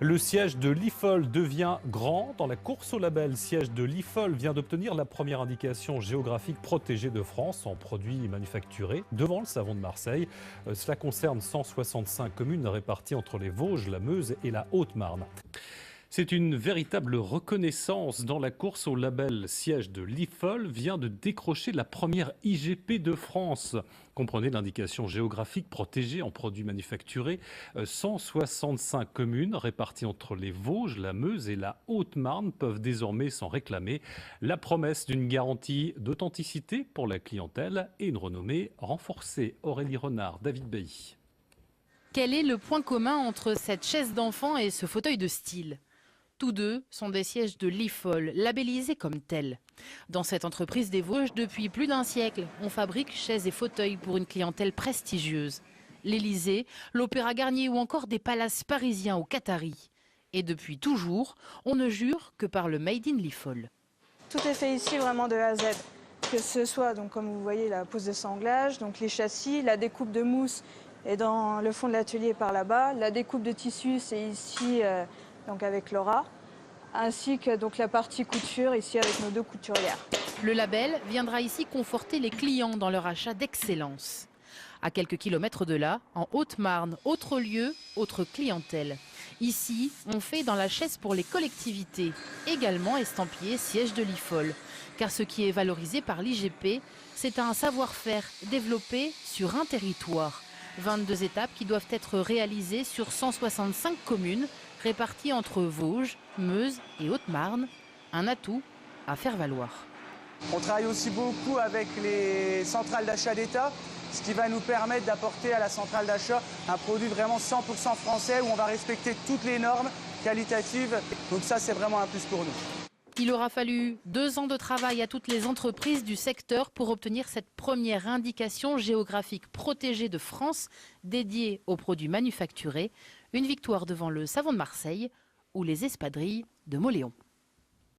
Le siège de l'IFOL devient grand. Dans la course au label, siège de l'IFOL vient d'obtenir la première indication géographique protégée de France en produits manufacturés devant le savon de Marseille. Cela concerne 165 communes réparties entre les Vosges, la Meuse et la Haute-Marne. C'est une véritable reconnaissance. Dans la course au label siège de l'IFOL vient de décrocher la première IGP de France. Comprenez l'indication géographique protégée en produits manufacturés. 165 communes réparties entre les Vosges, la Meuse et la Haute-Marne peuvent désormais s'en réclamer. La promesse d'une garantie d'authenticité pour la clientèle et une renommée renforcée. Aurélie Renard, David Bailly. Quel est le point commun entre cette chaise d'enfant et ce fauteuil de style ? Tous deux sont des sièges de l'IFOL, labellisés comme tels. Dans cette entreprise des Vosges, depuis plus d'un siècle, on fabrique chaises et fauteuils pour une clientèle prestigieuse. L'Élysée, l'Opéra Garnier ou encore des palaces parisiens au Qatari. Et depuis toujours, on ne jure que par le Made in l'IFOL. Tout est fait ici vraiment de A à Z. Que ce soit, donc, comme vous voyez, la pose de sanglage, donc les châssis, la découpe de mousse est dans le fond de l'atelier par là-bas. La découpe de tissu, c'est ici donc avec Laura, ainsi que donc la partie couture ici avec nos deux couturières. Le label viendra ici conforter les clients dans leur achat d'excellence. À quelques kilomètres de là, en Haute-Marne, autre lieu, autre clientèle. Ici, on fait dans la chaise pour les collectivités, également estampillé siège de l'IFOL. Car ce qui est valorisé par l'IGP, c'est un savoir-faire développé sur un territoire. 22 étapes qui doivent être réalisées sur 165 communes réparties entre Vosges, Meuse et Haute-Marne. Un atout à faire valoir. On travaille aussi beaucoup avec les centrales d'achat d'État, ce qui va nous permettre d'apporter à la centrale d'achat un produit vraiment 100% français où on va respecter toutes les normes qualitatives. Donc ça, c'est vraiment un plus pour nous. Il aura fallu 2 ans de travail à toutes les entreprises du secteur pour obtenir cette première indication géographique protégée de France dédiée aux produits manufacturés. Une victoire devant le savon de Marseille ou les espadrilles de Mauléon.